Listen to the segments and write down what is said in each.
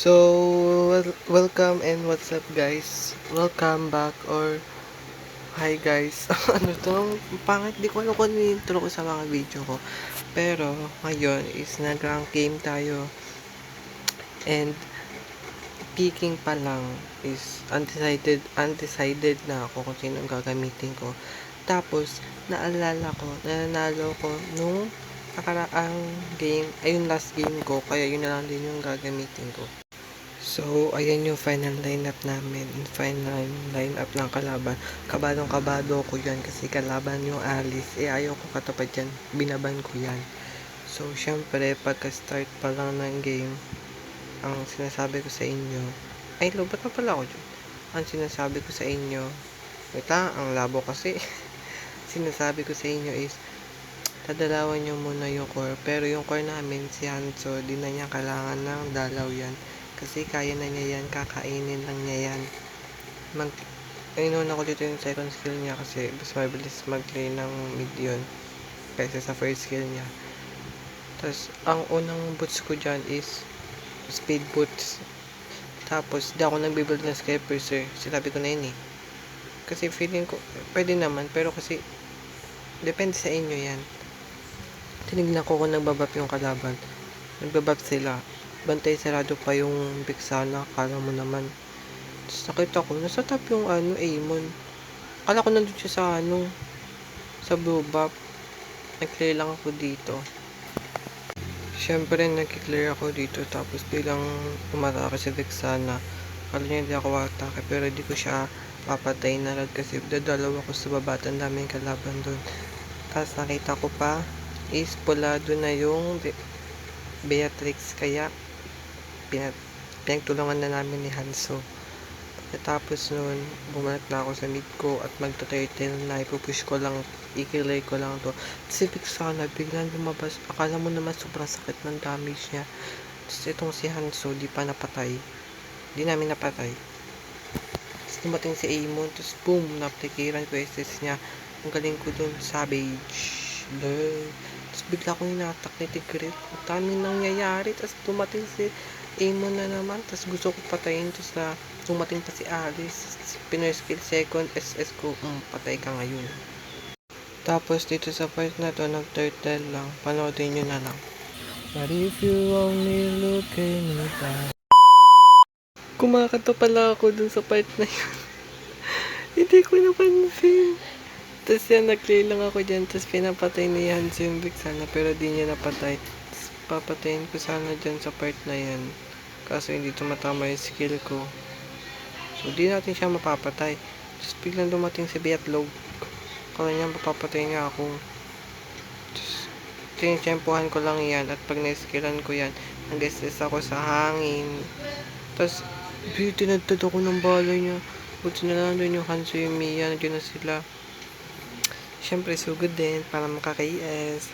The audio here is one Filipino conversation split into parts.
So, welcome and what's up guys? Welcome back or hi guys. Ano to? Pangit, di ko alam kung intro ko sa mga video ko. Pero, ngayon is nag-rank game tayo. And, picking pa lang is undecided na ako kung sino ang gagamitin ko. Tapos, naalala ko, nanalo ko nung nakaraang game, ay yung last game ko, kaya yun na lang din yung gagamitin ko. So, ayan yung final lineup namin. Final lineup ng kalaban. Kabadong-kabado ko yan kasi kalaban yung Alice. Ayaw ko katapat yan. Binaban ko yan. So, syempre, pagka-start pa lang ng game, ang sinasabi ko sa inyo, ay, lobat na pala ako dyan. Ang sinasabi ko sa inyo, wait lang, ang labo kasi. Sinasabi ko sa inyo is, dadalawan nyo muna yung core. Pero yung core namin, si Hanzo, di na niya kailangan ng dalaw yan. Kasi kaya na niya yan, kakainin lang niya yan. Inuna ko dito yung second skill niya kasi mas mabilis mag-play ng mid yun kaysa sa first skill niya. Tapos, ang unang boots ko dyan is speed boots. Tapos, di ako nagbibuild ng Skypiercer. Sinabi ko na yun eh. Kasi feeling ko, pwede naman, pero kasi, depende sa inyo yan. Tinignan ko kung nagbabap yung kalaban. Nagbabap sila. Bantay sarado pa yung Vexana. Kala mo naman. Tapos nakita ko, nasa top yung Amon. Kala ko nandun siya sa sa blue buff. Nag-clear lang ako dito. Siyempre, nag-clear ako dito. Tapos bilang umatake si Vexana. Kala niya hindi ako atake. Pero di ko siya papatay na lag kasi dadalaw ako sa babatan namin kalaban doon. Tapos nakita ko pa is pulado na yung Beatrix, kaya pinagtulungan na namin ni Hanzo. Tapos noon, bumalik na ako sa mid ko at magta-turtle na ipupush ko lang, i-clear ko lang to. Si Vexana, biglang lumabas. Akala mo naman sobrang sakit ng damage niya. Tapos itong si Hanzo, di pa napatay. Di namin napatay. Tapos dumating si Amon, tapos boom, na-applikiran ko SS niya. Ang galing ko dun, Savage. Tapos bigla ko hinatak ni Tigreal. Ang daming nangyayari. Tapos dumating si Amon na naman. Tapos gusto ko patayin. Tapos na dumating pa si Alice. Pinoy skill second SS ko. Patay ka ngayon. Tapos dito sa part na to, nag-turtle lang. Panoodin nyo na lang. But if you only look at me back. Kumakanta pala ako dun sa part na yun. Hindi ko napansin. Tapos yan, nag-clear lang ako dyan. Tapos pinapatay ni Hanzo yung Vexana. Pero di niya napatay. Tapos papatayin ko sana dyan sa part na yan. Kaso hindi tumatama yung skill ko. So di natin siya mapapatay. Tapos biglang dumating si Beatlog. Kala niya mapapatay niya ako. Tapos tinitsempohan ko lang yan. At pag na-skillan ko yan, nag-SS ako sa hangin. Tapos tinadtad ako ng balay niya. Buti na lang doon yung Hanzo yung Mia. Nandiyan na sila. Siyempre, sugod din para makaka-ES.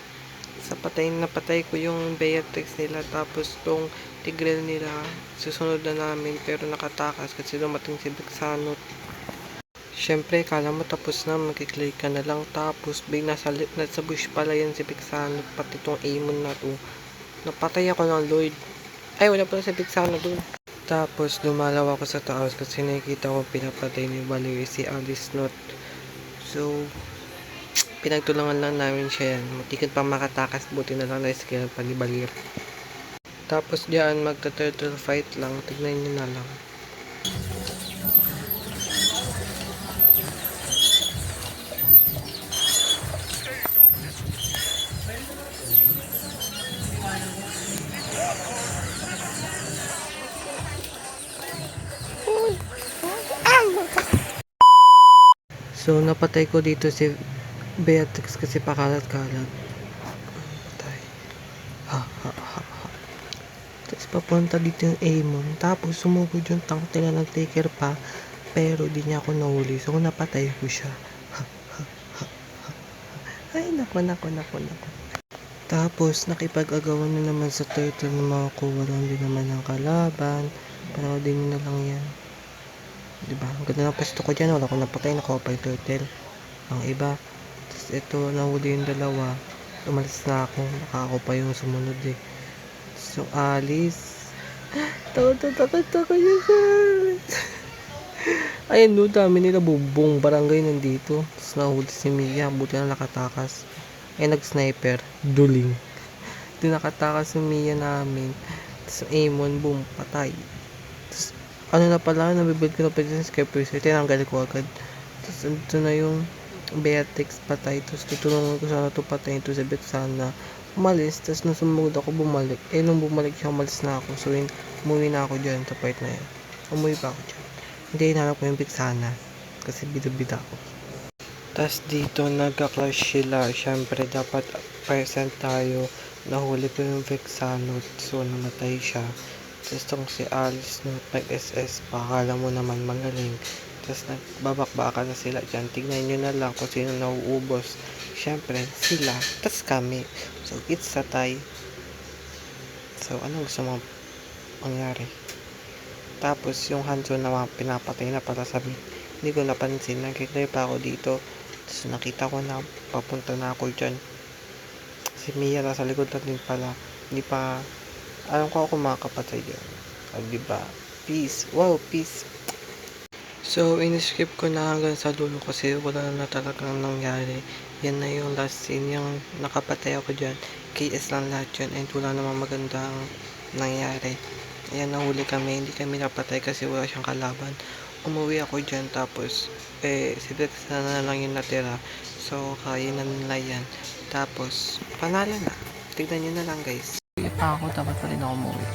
Sa napatay ko yung Beatrix nila. Tapos tong Tigreal nila, susunod na namin pero nakatakas kasi dumating si Vexana. Siyempre, kala mo tapos na, magkiklik ka na lang. Tapos nasa bush pala yan si Vexana, pati tong Amon na to. Napatay ako ng Lord. Ay, wala pala si Vexana dun. Tapos lumalaw ako sa taas kasi nakikita ko pinapatay ni Valerie si Alice Not. So, pinagtulungan lang namin siya yan. Matikid pa makatakas, buti na lang na-skill pa ni Balir. Tapos diyan magta-turtle fight lang. Tignan nyo na lang. So napatay ko dito si Beatrix kasi pakalat-kalat. Patay. Ha ha ha ha. Tapos papunta dito yung Amon. Tapos sumugod yung tank nila, nag-taker pa. Pero di niya ako nahuli. So napatay ko siya. Ha ha ha ha. Ay nako. Tapos nakipag-agawan na naman sa turtle na makakuha lang din naman ng kalaban. Panoodin nyo na lang yan. Diba? Ang ganda ng pwesto ko dyan. Wala ko napatay. Nakuha pa yung turtle. Ang iba. Tapos ito, nahuli yung dalawa. Umalis na ako. Naka ako pa yung sumunod eh. So, Alice. Takot yun sa ayun no, dami nila buong barangay nandito. Tapos nahuli si Mia, buti na nakatakas. Ay nag-sniper, duling. Di nakatakas si Mia namin. Tapos Amon, boom, patay. Tapos ano na pala, nabibig ko na pa yung scapegoat, tinanggal ko agad. Tapos ito na yung Beatrix patay. Tapos tutulungan ko sana ito patayin ito sa Betsana. Umalis, tapos nung sumunod ako bumalik. Eh nung bumalik siya, umalis na ako. So umuwi na ako dyan sa part na yan. Umuwi pa ako dyan. Hindi, hinanap ko yung Betsana. Kasi bida-bida ako. Tapos dito nagka-clash sila. Siyempre dapat present tayo. Nahuli ko yung Vexano. So namatay siya. Tapos itong si Alice no, nag-SS pa. Akala mo naman magaling. Tapos nagbabakbaka na sila dyan. Tignan nyo na lang kung sino nauubos. Siyempre sila. Tapos kami. So it's a tie. So ano gusto mo mangyari? Tapos yung Hanzo na pinapatay na pala sabi. Hindi ko napansin. Nagkikray pa ako dito. Tapos nakita ko na papunta na ako dyan. Si Mia nasa likod na din pala. Hindi pa alam ko ako makakapatay yun. Diba? Peace. Wow, peace. So, in-skip ko na hanggang sa dulo kasi wala na talagang nangyari. Yan na yung last scene. Yung nakapatay ako dyan. KS lang lahat yun. And wala namang magandang nangyari. Ayan, nahuli kami. Hindi kami napatay kasi wala siyang kalaban. Umuwi ako dyan. Tapos, si Dex na lang yung natira. So, kaya na nila yan. Tapos, panalo na. Tignan nyo na lang guys. Ako, dapat pa rin ako umuwi.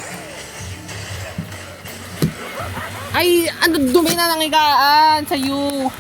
Ay, ano dumi na ng higaan sa'yo.